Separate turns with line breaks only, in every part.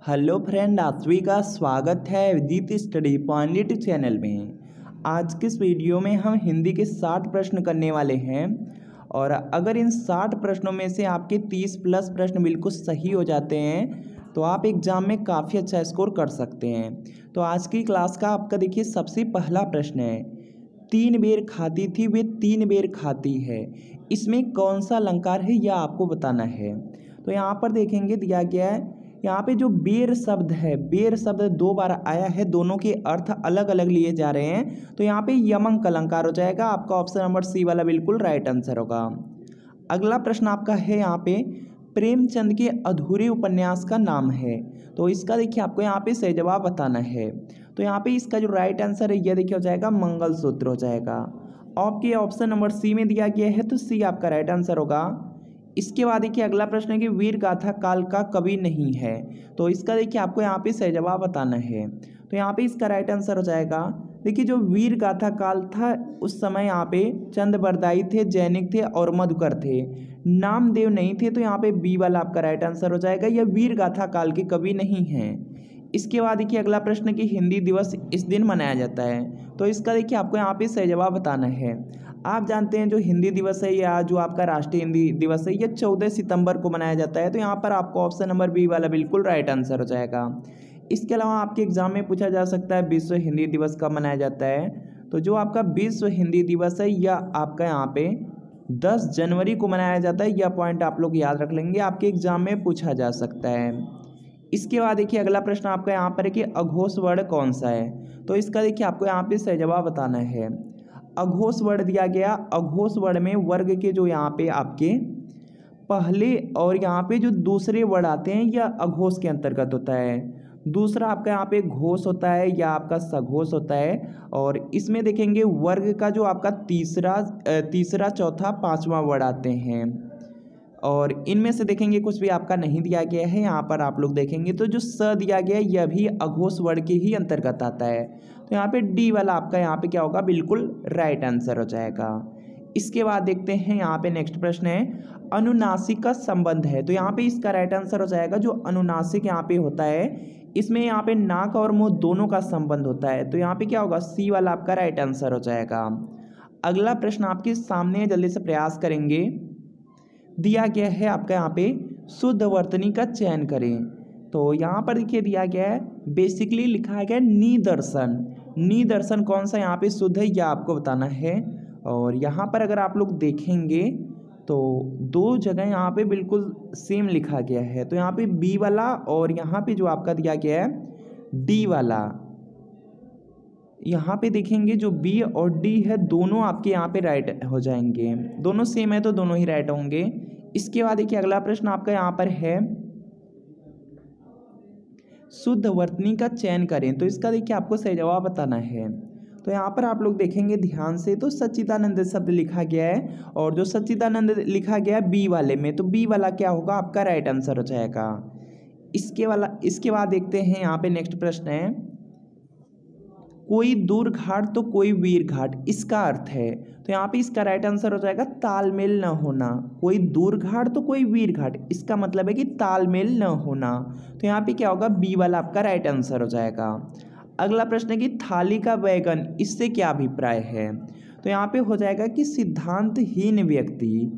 Hello friend, आप सभी का स्वागत है विदित स्टडी पॉइंट चैनल में। आज के इस वीडियो में हम हिंदी के 60 प्रश्न करने वाले हैं और अगर इन 60 प्रश्नों में से आपके 30 प्लस प्रश्न बिल्कुल सही हो जाते हैं तो आप एग्ज़ाम में काफ़ी अच्छा स्कोर कर सकते हैं। तो आज की क्लास का आपका देखिए सबसे पहला प्रश्न है, 3 बेर खाती थी वे 3 बेर खाती है, इसमें कौन सा अलंकार है यह आपको बताना है। तो यहाँ पर देखेंगे दिया गया है, यहाँ पे जो बेर शब्द है, बेर शब्द 2 बार आया है, दोनों के अर्थ अलग अलग लिए जा रहे हैं। तो यहाँ पे यमक अलंकार हो जाएगा, आपका ऑप्शन नंबर सी वाला बिल्कुल राइट आंसर होगा। अगला प्रश्न आपका है यहाँ पे, प्रेमचंद के अधूरे उपन्यास का नाम है। तो इसका देखिए आपको यहाँ पे सही जवाब बताना है। तो यहाँ पे इसका जो राइट आंसर है यह देखिए हो जाएगा मंगलसूत्र हो जाएगा। आपके ऑप्शन नंबर सी में दिया गया है तो सी आपका राइट आंसर होगा। इसके बाद देखिए अगला प्रश्न है कि वीर गाथा काल का कवि नहीं है। तो इसका देखिए आपको यहाँ पे सही जवाब बताना है। तो यहाँ पे इसका राइट आंसर हो जाएगा, देखिए जो वीर गाथा काल था उस समय यहाँ पे चंद बरदाई थे, जैनिक थे और मधुकर थे, नामदेव नहीं थे। तो यहाँ पे बी वाला आपका राइट आंसर हो जाएगा, यह वीर गाथा काल के कवि नहीं हैं। इसके बाद देखिए अगला प्रश्न कि हिंदी दिवस इस दिन मनाया जाता है। तो इसका देखिए आपको यहाँ पे सही जवाब बताना है। आप जानते हैं जो हिंदी दिवस है या जो आपका राष्ट्रीय हिंदी दिवस है यह 14 सितंबर को मनाया जाता है। तो यहाँ पर आपको ऑप्शन नंबर बी वाला बिल्कुल राइट आंसर हो जाएगा। इसके अलावा आपके एग्जाम में पूछा जा सकता है विश्व हिंदी दिवस कब मनाया जाता है। तो जो आपका विश्व हिंदी दिवस है यह आपका यहाँ पे 10 जनवरी को मनाया जाता है। यह पॉइंट आप लोग याद रख लेंगे, आपके एग्जाम में पूछा जा सकता है। इसके बाद देखिए अगला प्रश्न आपका यहाँ पर है कि अघोष वर्ण कौन सा है। तो इसका देखिए आपको यहाँ पे सही जवाब बताना है। अघोष वर्ण दिया गया, अघोष वर्ण में वर्ग के जो यहाँ पे आपके पहले और यहाँ पे जो दूसरे वर्ण आते हैं यह अघोष के अंतर्गत होता है। दूसरा आपका यहाँ पे घोष होता है या आपका सघोष होता है। और इसमें देखेंगे वर्ग का जो आपका तीसरा चौथा पांचवा वर्ण आते हैं। और इनमें से देखेंगे कुछ भी आपका नहीं दिया गया है। यहाँ पर आप लोग देखेंगे तो जो स दिया गया है यह भी अघोष वर्ण के ही अंतर्गत आता है। तो यहाँ पे डी वाला आपका यहाँ पे क्या होगा, बिल्कुल राइट आंसर हो जाएगा। इसके बाद देखते हैं यहाँ पे नेक्स्ट प्रश्न है, अनुनासिक का संबंध है। तो यहाँ पे इसका राइट आंसर हो जाएगा, जो अनुनासिक यहाँ पे होता है इसमें यहाँ पे नाक और मुंह दोनों का संबंध होता है। तो यहाँ पे क्या होगा, सी वाला आपका राइट आंसर हो जाएगा। अगला प्रश्न आपके सामने जल्दी से प्रयास करेंगे, दिया गया है आपका यहाँ पे शुद्ध वर्तनी का चयन करें। तो यहाँ पर देखिए दिया गया है, बेसिकली लिखा गया निदर्शन। निदर्शन कौन सा यहाँ पे शुद्ध है यह आपको बताना है। और यहाँ पर अगर आप लोग देखेंगे तो 2 जगह यहाँ पे बिल्कुल सेम लिखा गया है। तो यहाँ पे बी वाला और यहाँ पे जो आपका दिया गया है डी वाला, यहाँ पे देखेंगे जो बी और डी है दोनों आपके यहाँ पे राइट हो जाएंगे, दोनों सेम है तो दोनों ही राइट होंगे। इसके बाद देखिए अगला प्रश्न आपका यहाँ पर है, शुद्ध वर्तनी का चयन करें। तो इसका देखिए आपको सही जवाब बताना है। तो यहाँ पर आप लोग देखेंगे ध्यान से तो सच्चिदानंद शब्द लिखा गया है और जो सच्चिदानंद लिखा गया है बी वाले में, तो बी वाला क्या होगा, आपका राइट आंसर हो जाएगा। इसके बाद देखते हैं यहाँ पे नेक्स्ट प्रश्न है, कोई दूर घाट तो कोई वीर घाट, इसका अर्थ है। तो यहाँ पे इसका राइट आंसर हो जाएगा तालमेल न होना। कोई दूर घाट तो कोई वीर घाट, इसका मतलब है कि तालमेल न होना। तो यहाँ पे क्या होगा, बी वाला आपका राइट आंसर हो जाएगा। अगला प्रश्न है कि थाली का वैगन, इससे क्या अभिप्राय है। तो यहाँ पे हो जाएगा कि सिद्धांतहीन व्यक्ति।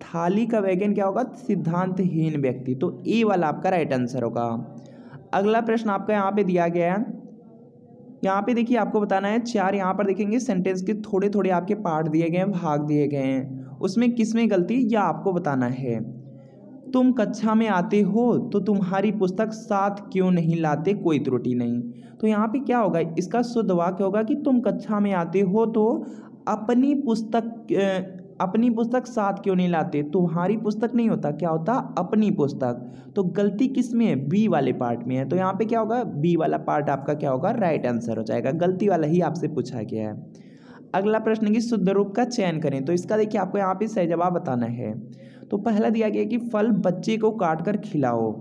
थाली का वैगन क्या होगा, सिद्धांतहीन व्यक्ति। तो ए वाला आपका राइट आंसर होगा। अगला प्रश्न आपका यहाँ पे दिया गया है, यहाँ पे देखिए आपको बताना है 4 यहाँ पर देखेंगे सेंटेंस के थोड़े थोड़े आपके पार्ट दिए गए हैं, भाग दिए गए हैं, उसमें किसमें गलती यह आपको बताना है। तुम कक्षा में आते हो तो तुम्हारी पुस्तक साथ क्यों नहीं लाते, कोई त्रुटि नहीं। तो यहाँ पे क्या होगा, इसका शुद्ध वाक्य होगा कि तुम कक्षा में आते हो तो अपनी पुस्तक साथ क्यों नहीं लाते। तुम्हारी पुस्तक नहीं होता, क्या होता, अपनी पुस्तक। तो गलती किस में है, बी वाले पार्ट में है। तो यहाँ पे क्या होगा, बी वाला पार्ट आपका क्या होगा, राइट आंसर हो जाएगा। गलती वाला ही आपसे पूछा गया है। अगला प्रश्न की शुद्ध रूप का चयन करें। तो इसका देखिए आपको यहाँ पे सही जवाब बताना है। तो पहला दिया गया कि फल बच्चे को काट कर खिलाओ।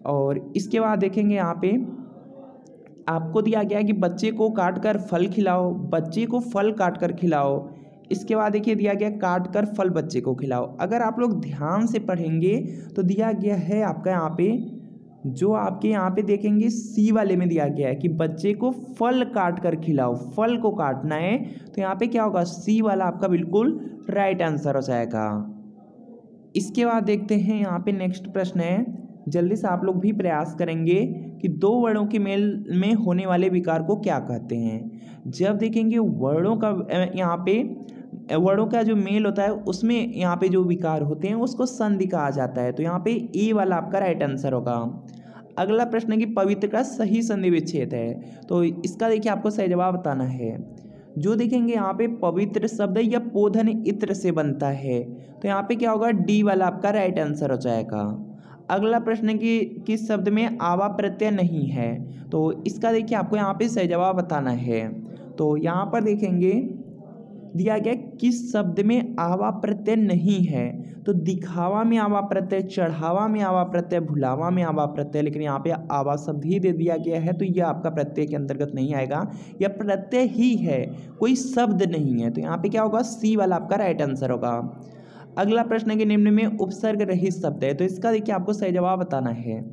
और इसके बाद देखेंगे यहाँ पे आपको दिया गया कि बच्चे को काट कर फल खिलाओ, बच्चे को फल काट कर खिलाओ। इसके बाद देखिए दिया गया काट कर फल बच्चे को खिलाओ। अगर आप लोग ध्यान से पढ़ेंगे तो दिया गया है आपका यहाँ पे जो आपके यहाँ पे देखेंगे सी वाले में दिया गया है कि बच्चे को फल काट कर खिलाओ, फल को काटना है, तो यहाँ पे क्या होगा, सी वाला आपका बिल्कुल राइट आंसर हो जाएगा। इसके बाद देखते हैं यहाँ पे नेक्स्ट प्रश्न है, जल्दी से आप लोग भी प्रयास करेंगे कि दो वर्णों के मेल में होने वाले विकार को क्या कहते हैं। जब देखेंगे वर्णों का यहाँ पे वर्णों का जो मेल होता है उसमें यहाँ पे जो विकार होते हैं उसको संधि कहा जाता है, तो यहाँ पे ए वाला आपका राइट आंसर होगा। अगला प्रश्न है कि पवित्र का सही संधि विच्छेद है, तो इसका देखिए आपको सही जवाब बताना है। जो देखेंगे यहाँ पे पवित्र शब्द या पोधन इत्र से बनता है, तो यहाँ पे क्या होगा, डी वाला आपका राइट आंसर हो जाएगा। अगला प्रश्न है कि किस शब्द में आवा प्रत्यय नहीं है, तो इसका देखिए आपको यहाँ पे सही जवाब बताना है। तो यहाँ पर देखेंगे दिया गया किस शब्द में आवा प्रत्यय नहीं है, तो दिखावा में आवा प्रत्यय, चढ़ावा में आवा प्रत्यय, भुलावा में आवा प्रत्यय, लेकिन यहाँ पे आवा शब्द ही दे दिया गया है, तो यह आपका प्रत्यय के अंतर्गत नहीं आएगा, यह प्रत्यय ही है, कोई शब्द नहीं है, तो यहाँ पे क्या होगा, सी वाला आपका राइट आंसर होगा। अगला प्रश्न है कि निम्न में उपसर्ग रहित शब्द है, तो इसका देखिए आपको सही जवाब बताना है।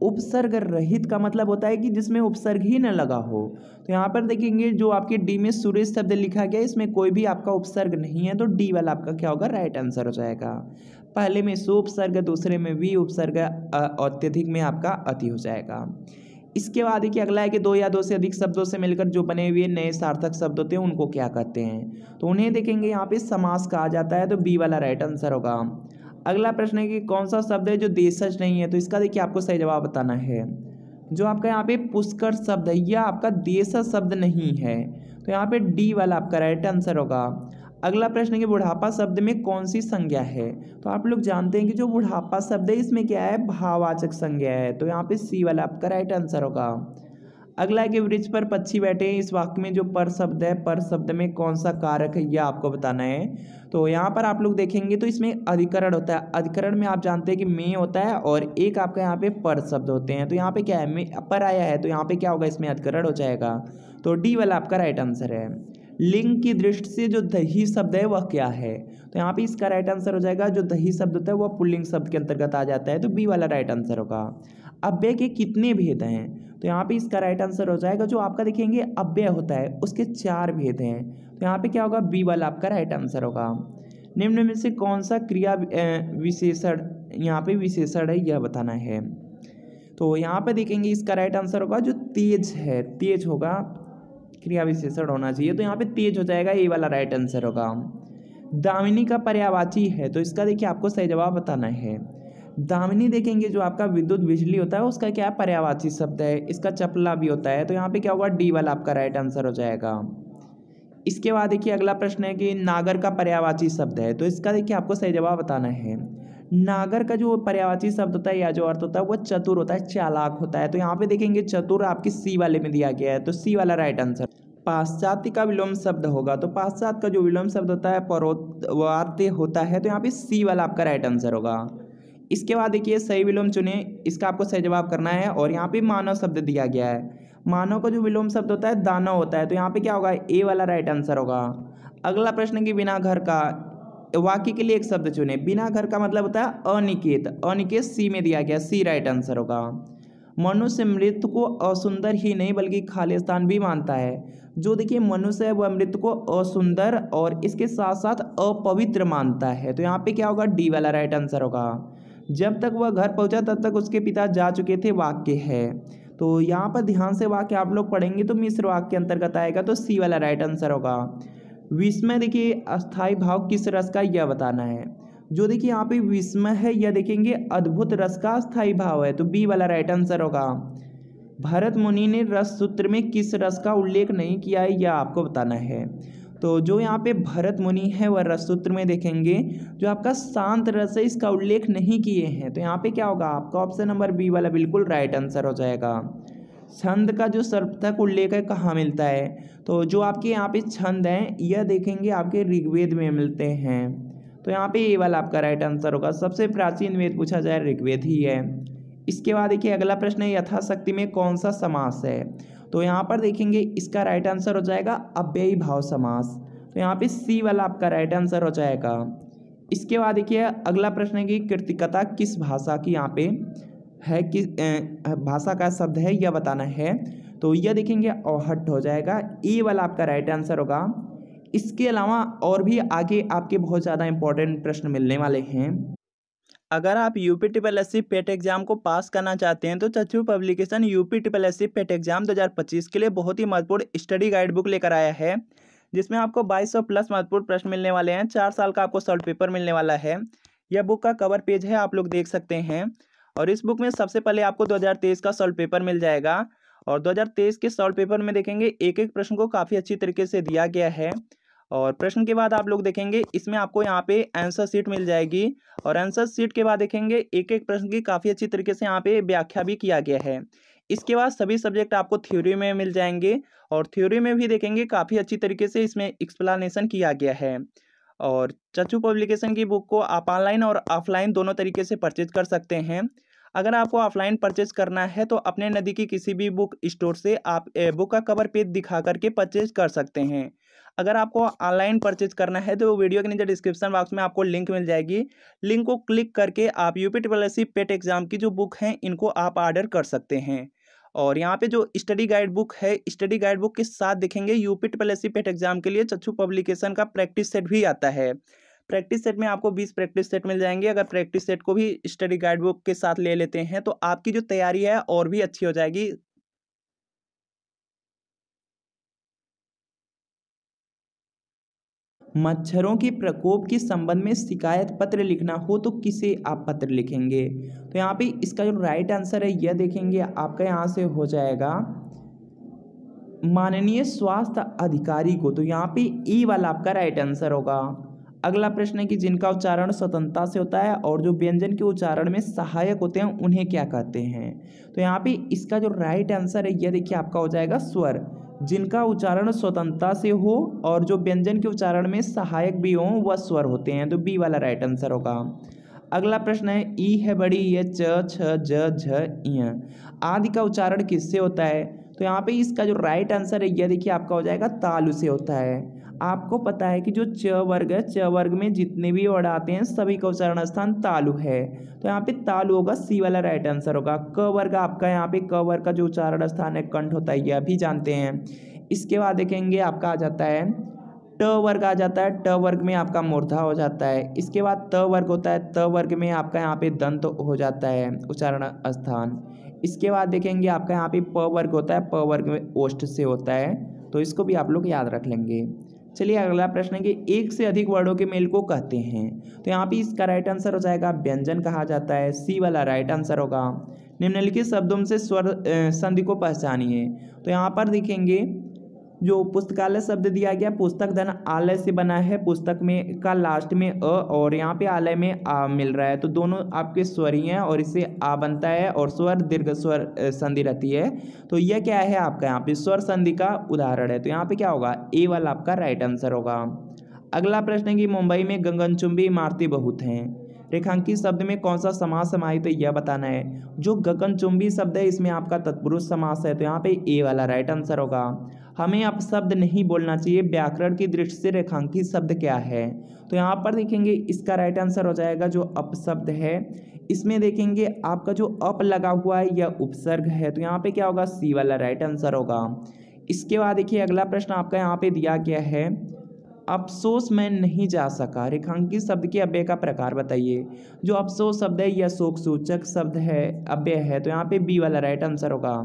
उपसर्ग रहित का मतलब होता है कि जिसमें उपसर्ग ही न लगा हो, तो यहाँ पर देखेंगे जो आपके डी में सुरेश शब्द लिखा गया है इसमें कोई भी आपका उपसर्ग नहीं है, तो डी वाला आपका क्या होगा, राइट आंसर हो जाएगा। पहले में सु उपसर्ग, दूसरे में वी उपसर्ग, अत्यधिक में आपका अति हो जाएगा। इसके बाद देखिए अगला है कि दो या दो से अधिक शब्दों से मिलकर जो बने हुए नए सार्थक शब्द होते हैं उनको क्या कहते हैं, तो उन्हें देखेंगे यहाँ पे समास कहा जाता है, तो बी वाला राइट आंसर होगा। अगला प्रश्न है कि कौन सा शब्द है जो देशज नहीं है, तो इसका देखिए आपको सही जवाब बताना है। जो आपका यहाँ पे पुष्कर शब्द है यह आपका देशज शब्द नहीं है, तो यहाँ पे डी वाला आपका राइट आंसर होगा। अगला प्रश्न है कि बुढ़ापा शब्द में कौन सी संज्ञा है, तो आप लोग जानते हैं कि जो बुढ़ापा शब्द है इसमें क्या है, भाववाचक संज्ञा है, तो यहाँ पे सी वाला आपका राइट आंसर होगा। अगला है कि वृक्ष पर पक्षी बैठे हैं, इस वाक्य में जो पर शब्द है, पर शब्द में कौन सा कारक है यह आपको बताना है। तो यहाँ पर आप लोग देखेंगे तो इसमें अधिकरण होता है, अधिकरण में आप जानते हैं कि में होता है और एक आपका यहाँ पे पर शब्द होते हैं, तो यहाँ पे क्या है, में पर आया है, तो यहाँ पे क्या होगा, इसमें अधिकरण हो जाएगा, तो डी वाला आपका राइट आंसर है। लिंग की दृष्टि से जो दही शब्द है वह क्या है, तो यहाँ पे इसका राइट आंसर हो जाएगा, जो दही शब्द होता है वह पुल्लिंग शब्द के अंतर्गत आ जाता है, तो बी वाला राइट आंसर होगा। अव्यय के कितने भेद हैं, तो यहाँ पे इसका राइट आंसर हो जाएगा, जो आपका देखेंगे अव्यय होता है उसके 4 भेद हैं, तो यहाँ पे क्या होगा, बी वाला आपका राइट आंसर होगा। निम्न में से कौन सा क्रिया विशेषण यहाँ पे विशेषण है यह बताना है, तो यहाँ पे देखेंगे इसका राइट आंसर होगा जो तेज है, तेज होगा, क्रिया विशेषण होना चाहिए, तो यहाँ पे तेज हो जाएगा, ए वाला राइट आंसर होगा। दामिनी का पर्यायवाची है, तो इसका देखिए आपको सही जवाब बताना है। दामिनी देखेंगे जो आपका विद्युत बिजली होता है उसका क्या है, पर्यायवाची शब्द है, इसका चपला भी होता है, तो यहाँ पे क्या होगा, डी वाला आपका राइट आंसर हो जाएगा। इसके बाद देखिए अगला प्रश्न है कि नागर का पर्यायवाची शब्द है, तो इसका देखिए आपको सही जवाब बताना है। नागर का जो पर्यायवाची शब्द होता है या जो अर्थ होता है वो चतुर होता है, चालाक होता है, तो यहाँ पे देखेंगे चतुर आपकी सी वाले में दिया गया है, तो सी वाला राइट आंसर। पाश्चात्य का विलोम शब्द होगा, तो पाश्चात्य का जो विलोम शब्द होता है परोवार्त्य होता है, तो यहाँ पे सी वाला आपका राइट आंसर होगा। इसके बाद देखिए सही विलोम चुने, इसका आपको सही जवाब करना है, और यहाँ पे मानव शब्द दिया गया है, मानव का जो विलोम शब्द होता है दानव होता है, तो यहाँ पे क्या होगा, ए वाला राइट आंसर होगा। अगला प्रश्न कि बिना घर का वाक्य के लिए एक शब्द चुने, बिना घर का मतलब होता है अनिकेत, अनिकेत सी में दिया गया, सी राइट आंसर होगा। मनुष्य मृत्यु को असुंदर ही नहीं बल्कि खालिस्तान भी मानता है, जो देखिए मनुष्य है वह मृत्यु को असुंदर और इसके साथ साथ अपवित्र मानता है, तो यहाँ पे क्या होगा, डी वाला राइट आंसर होगा। जब तक वह घर पहुंचा तब तक उसके पिता जा चुके थे वाक्य है, तो यहाँ पर ध्यान से वाक्य आप लोग पढ़ेंगे तो मिश्र वाक्य के अंतर्गत आएगा, तो सी वाला राइट आंसर होगा। विस्मय देखिए अस्थाई भाव किस रस का यह बताना है, जो देखिए यहाँ पे विस्मय है यह देखेंगे अद्भुत रस का अस्थाई भाव है, तो बी वाला राइट आंसर होगा। भरत मुनि ने रस सूत्र में किस रस का उल्लेख नहीं किया है यह आपको बताना है, तो जो यहाँ पे भरत मुनि है वह रस सूत्र में देखेंगे जो आपका शांत रस है इसका उल्लेख नहीं किए हैं, तो यहाँ पे क्या होगा, आपका ऑप्शन नंबर बी वाला बिल्कुल राइट आंसर हो जाएगा। छंद का जो सर्वप्रथम उल्लेख है कहाँ मिलता है, तो जो आपके यहाँ पे छंद हैं यह देखेंगे आपके ऋग्वेद में मिलते हैं, तो यहाँ पे ये वाला आपका राइट आंसर होगा। सबसे प्राचीन वेद पूछा जाए ऋग्वेद ही है। इसके बाद देखिए अगला प्रश्न है यथाशक्ति में कौन सा समास है, तो यहाँ पर देखेंगे इसका राइट आंसर हो जाएगा अव्ययी भाव समास, तो यहाँ पे सी वाला आपका राइट आंसर हो जाएगा। इसके बाद देखिए अगला प्रश्न है कि कृतिकता किस भाषा की यहाँ पे है कि भाषा का शब्द है यह बताना है। तो यह देखेंगे औहट हो जाएगा, ए वाला आपका राइट आंसर होगा। इसके अलावा और भी आगे आपके बहुत ज़्यादा इंपॉर्टेंट प्रश्न मिलने वाले हैं। अगर आप UP triple S C PET exam को पास करना चाहते हैं तो Chakshu publication UP triple S C PET exam 2025 के लिए बहुत ही महत्वपूर्ण स्टडी गाइड बुक लेकर आया है, जिसमें आपको 2200 प्लस महत्वपूर्ण प्रश्न मिलने वाले हैं। 4 साल का आपको सॉल्व पेपर मिलने वाला है। यह बुक का कवर पेज है, आप लोग देख सकते हैं। और इस बुक में सबसे पहले आपको 2023 का सॉल्व पेपर मिल जाएगा। और 2023 के सॉल्व पेपर में देखेंगे एक एक प्रश्न को काफ़ी अच्छी तरीके से दिया गया है। और प्रश्न के बाद आप लोग देखेंगे इसमें आपको यहाँ पे आंसर शीट मिल जाएगी। और आंसर शीट के बाद देखेंगे एक एक प्रश्न की काफ़ी अच्छी तरीके से यहाँ पे व्याख्या भी किया गया है। इसके बाद सभी सब्जेक्ट आपको थ्योरी में मिल जाएंगे। और थ्योरी में भी देखेंगे काफ़ी अच्छी तरीके से इसमें एक्सप्लेनेशन किया गया है। और चक्षु पब्लिकेशन की बुक को आप ऑनलाइन और ऑफलाइन दोनों तरीके से परचेज कर सकते हैं। अगर आपको ऑफलाइन परचेज करना है तो अपने नज़दीकी किसी भी बुक स्टोर से आप बुक का कवर पेज दिखा करके परचेज कर सकते हैं। अगर आपको ऑनलाइन परचेज करना है तो वीडियो के नीचे डिस्क्रिप्शन बॉक्स में आपको लिंक मिल जाएगी। लिंक को क्लिक करके आप UP triple S C PET exam की जो बुक हैं इनको आप ऑर्डर कर सकते हैं। और यहाँ पे जो स्टडी गाइड बुक है, स्टडी गाइड बुक के साथ देखेंगे UP triple S C PET exam के लिए चक्षु पब्लिकेशन का प्रैक्टिस सेट भी आता है। प्रैक्टिस सेट में आपको 20 प्रैक्टिस सेट मिल जाएंगे। अगर प्रैक्टिस सेट को भी स्टडी गाइड बुक के साथ ले लेते हैं तो आपकी जो तैयारी है और भी अच्छी हो जाएगी। मच्छरों के प्रकोप के संबंध में शिकायत पत्र लिखना हो तो किसे आप पत्र लिखेंगे? तो यहाँ पे इसका जो राइट आंसर है यह देखेंगे आपका यहाँ से हो जाएगा माननीय स्वास्थ्य अधिकारी को। तो यहाँ पे ई वाला आपका राइट आंसर होगा। अगला प्रश्न है कि जिनका उच्चारण स्वतंत्रता से होता है और जो व्यंजन के उच्चारण में सहायक होते हैं उन्हें क्या कहते हैं? तो यहाँ पे इसका जो राइट आंसर है यह देखिए आपका हो जाएगा स्वर। जिनका उच्चारण स्वतंत्रता से हो और जो व्यंजन के उच्चारण में सहायक भी हों वह स्वर होते हैं। तो बी वाला राइट आंसर होगा। अगला प्रश्न है ई है बड़ी ये च छ ज झ इ आदि का उच्चारण किससे होता है? तो यहाँ पे इसका जो राइट आंसर है यह देखिए आपका हो जाएगा तालु से होता है। आपको पता है कि जो च वर्ग है, च वर्ग में जितने भी वर्ड आते हैं सभी का उच्चारण स्थान तालु है। तो यहाँ पे तालु होगा, सी वाला राइट आंसर होगा। क वर्ग आपका यहाँ पे क वर्ग का जो उच्चारण स्थान है कंठ होता है, यह भी जानते हैं। इसके बाद देखेंगे आपका आ जाता है ट वर्ग आ जाता है। ट वर्ग में आपका मूर्धा हो जाता है। इसके बाद त वर्ग होता है। त वर्ग में आपका यहाँ पे दंत हो जाता है उच्चारण स्थान। इसके बाद देखेंगे आपका यहाँ पे प वर्ग होता है। प वर्ग में ओष्ठ से होता है। तो इसको भी आप लोग याद रख लेंगे। चलिए अगला प्रश्न है कि एक से अधिक वर्डों के मेल को कहते हैं। तो यहाँ पे इसका राइट आंसर हो जाएगा व्यंजन कहा जाता है। सी वाला राइट आंसर होगा। निम्नलिखित शब्दों से स्वर संधि को पहचानिए। तो यहाँ पर देखेंगे जो पुस्तकालय शब्द दिया गया, पुस्तक धन आलय से बना है। पुस्तक में का लास्ट में अ और यहाँ पे आलय में आ मिल रहा है। तो दोनों आपके स्वर ही हैं और इससे आ बनता है और स्वर दीर्घ स्वर संधि रहती है। तो यह क्या है आपका यहाँ पे स्वर संधि का उदाहरण है। तो यहाँ पे क्या होगा ए वाला आपका राइट आंसर होगा। अगला प्रश्न है कि मुंबई में गगनचुंबी इमारतें बहुत हैं। रेखांकित शब्द में कौन सा समास समाहित है यह बताना है। जो गगनचुंबी शब्द है इसमें आपका तत्पुरुष समास है। तो यहाँ पे ए वाला राइट आंसर होगा। हमें अपशब्द नहीं बोलना चाहिए। व्याकरण की दृष्टि से रेखांकित शब्द क्या है? तो यहाँ पर देखेंगे इसका राइट आंसर हो जाएगा जो अपशब्द है। इसमें देखेंगे आपका जो अप लगा हुआ है यह उपसर्ग है। तो यहाँ पे क्या होगा सी वाला राइट आंसर होगा। इसके बाद देखिए अगला प्रश्न आपका यहाँ पे दिया गया है अफसोस मैं नहीं जा सका। रेखांकित शब्द के अव्यय का प्रकार बताइए। जो अफसोस शब्द है यह शोक सूचक शब्द है, अव्यय है। तो यहाँ पे बी वाला राइट आंसर होगा।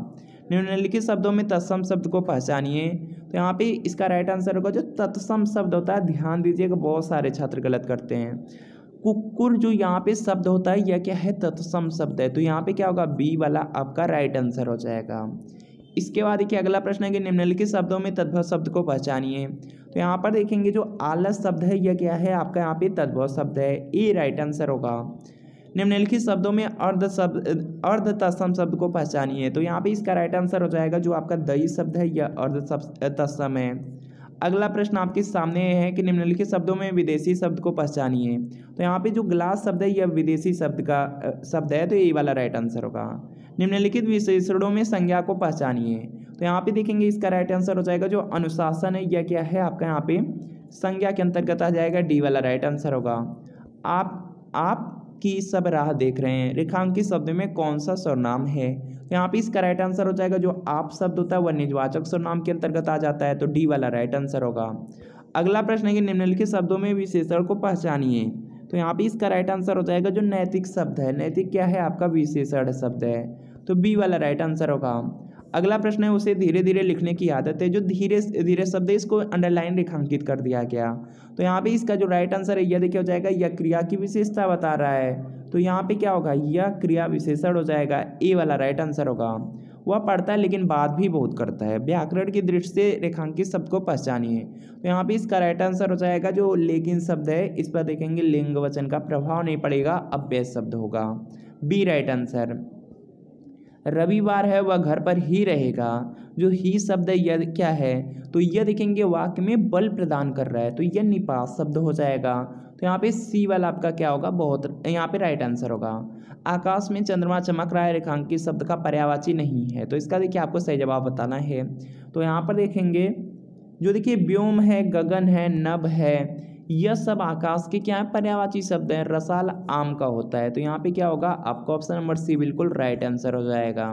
निम्नलिखित शब्दों में तत्सम शब्द को पहचानिए। तो यहाँ पे इसका राइट आंसर होगा जो तत्सम शब्द होता है। ध्यान दीजिएगा बहुत सारे छात्र गलत करते हैं। कुक्कुर जो यहाँ पे शब्द होता है यह क्या है तत्सम शब्द है। तो यहाँ पे क्या होगा बी वाला आपका राइट आंसर हो जाएगा। इसके बाद देखिए अगला प्रश्न है कि निम्नलिखित शब्दों में तद्भव शब्द को पहचानिए। तो यहाँ पर देखेंगे जो आलस शब्द है यह क्या है आपका यहाँ पे तद्भव शब्द है। ए राइट आंसर होगा। निम्नलिखित शब्दों में अर्ध तत्सम शब्द को पहचानिए। तो यहाँ पे इसका राइट आंसर हो जाएगा जो आपका दई शब्द है यह अर्ध तत्सम है। अगला प्रश्न आपके सामने है कि निम्नलिखित शब्दों में विदेशी शब्द को पहचानिए। तो यहाँ पे जो ग्लास शब्द है यह विदेशी शब्द का शब्द है। तो ये वाला राइट आंसर होगा। निम्नलिखित विशेषणों में संज्ञा को पहचानिए। तो यहाँ पे देखेंगे इसका राइट आंसर हो जाएगा जो अनुशासन है यह क्या है आपका यहाँ पे संज्ञा के अंतर्गत आ जाएगा। डी वाला राइट आंसर होगा। आप की सब राह देख रहे हैं, रेखांकित शब्द में कौन सा सर्वनाम है? तो यहाँ पे इसका राइट आंसर हो जाएगा जो आप शब्द होता है वह निजवाचक सर्वनाम के अंतर्गत आ जाता है, तो डी वाला राइट आंसर होगा। अगला प्रश्न है कि निम्नलिखित शब्दों में विशेषण को पहचानिए। तो यहाँ पे इसका राइट आंसर हो जाएगा जो नैतिक शब्द है, नैतिक क्या है आपका विशेषण शब्द है, तो बी वाला राइट आंसर होगा। अगला प्रश्न है उसे धीरे धीरे लिखने की आदत है, जो धीरे धीरे शब्द है इसको अंडरलाइन रेखांकित कर दिया गया। तो यहाँ पे इसका जो राइट आंसर है यह देखिए हो जाएगा, यह क्रिया की विशेषता बता रहा है, तो यहाँ पे क्या होगा, यह क्रिया विशेषण हो जाएगा, ए वाला राइट आंसर होगा। वह पढ़ता है लेकिन बात भी बहुत करता है, व्याकरण की दृष्टि से रेखांकित शब्द को पहचानिए। तो यहाँ पे इसका राइट आंसर हो जाएगा जो लेकिन शब्द है, इस पर देखेंगे लिंग वचन का प्रभाव नहीं पड़ेगा, अव्यय शब्द होगा, बी राइट आंसर। रविवार है वह घर पर ही रहेगा, जो ही शब्द है यह क्या है, तो यह देखेंगे वाक्य में बल प्रदान कर रहा है, तो यह निपात शब्द हो जाएगा। तो यहाँ पे सी वाला आपका क्या होगा, बहुत, यहाँ पे राइट आंसर होगा। आकाश में चंद्रमा चमक रहा है रेखांकित शब्द का पर्यायवाची नहीं है, तो इसका देखिए आपको सही जवाब बताना है। तो यहाँ पर देखेंगे जो देखिए व्योम है, गगन है, नभ है, यह सब आकाश के क्या है पर्यायवाची शब्द है, रसाल आम का होता है, तो यहाँ पे क्या होगा आपका ऑप्शन नंबर सी बिल्कुल राइट आंसर हो जाएगा,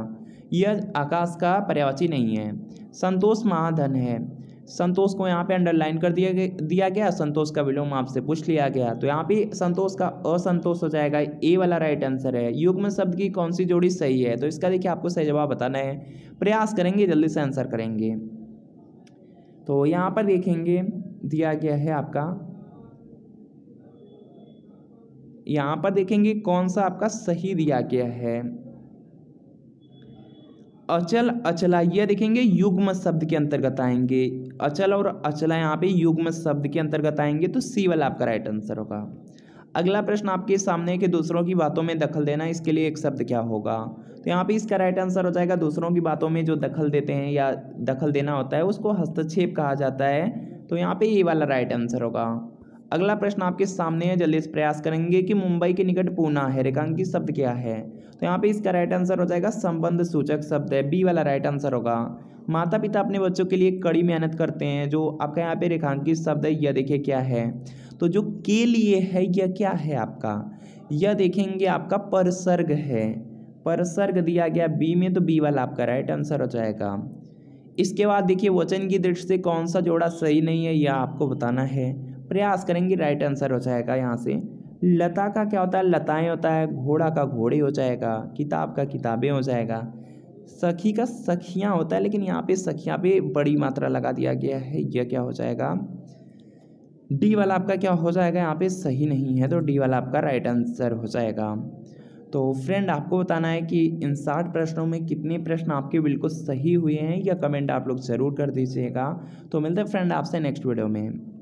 यह आकाश का पर्यायवाची नहीं है। संतोष महाधन है, संतोष को यहाँ पे अंडरलाइन कर दिया गया, संतोष का विलोम आपसे पूछ लिया गया, तो यहाँ पे संतोष का असंतोष हो जाएगा, ए वाला राइट आंसर है। युग्म शब्द की कौन सी जोड़ी सही है, तो इसका देखिए आपको सही जवाब बताना है, प्रयास करेंगे जल्दी से आंसर करेंगे। तो यहाँ पर देखेंगे दिया गया है आपका, यहाँ पर देखेंगे कौन सा आपका सही दिया गया है, अचल अचला, यह देखेंगे युग्म शब्द के अंतर्गत आएंगे, अचल और अचला यहाँ पे युग्म शब्द के अंतर्गत आएंगे, तो सी वाला आपका राइट आंसर होगा। अगला प्रश्न आपके सामने कि दूसरों की बातों में दखल देना, इसके लिए एक शब्द क्या होगा, तो यहाँ पे इसका राइट आंसर हो जाएगा दूसरों की बातों में जो दखल देते हैं या दखल देना होता है उसको हस्तक्षेप कहा जाता है, तो यहाँ पे ये वाला राइट आंसर होगा। अगला प्रश्न आपके सामने है, जल्दी से प्रयास करेंगे कि मुंबई के निकट पूना है, रेखांकित शब्द क्या है, तो यहाँ पे इसका राइट आंसर हो जाएगा संबंध सूचक शब्द है, बी वाला राइट आंसर होगा। माता पिता अपने बच्चों के लिए कड़ी मेहनत करते हैं, जो आपका यहाँ पे रेखांकित शब्द है यह देखिए क्या है, तो जो के लिए है यह क्या है आपका, यह देखेंगे आपका परसर्ग है, परसर्ग दिया गया बी में, तो बी वाला आपका राइट आंसर हो जाएगा। इसके बाद देखिए वचन की दृष्टि से कौन सा जोड़ा सही नहीं है यह आपको बताना है, प्रयास करेंगे राइट आंसर हो जाएगा। यहाँ से लता का क्या होता है, लताएं होता है, घोड़ा का घोड़े हो जाएगा, किताब का किताबें हो जाएगा, सखी का सखियाँ होता है, लेकिन यहाँ पे सखियाँ पे बड़ी मात्रा लगा दिया गया है, यह क्या हो जाएगा, डी वाला आपका क्या हो जाएगा, यहाँ पे सही नहीं है, तो डी वाला आपका राइट आंसर हो जाएगा। तो फ्रेंड आपको बताना है कि इन 60 प्रश्नों में कितने प्रश्न आपके बिल्कुल सही हुए हैं, या कमेंट आप लोग ज़रूर कर दीजिएगा। तो मिलते हैं फ्रेंड आपसे नेक्स्ट वीडियो में।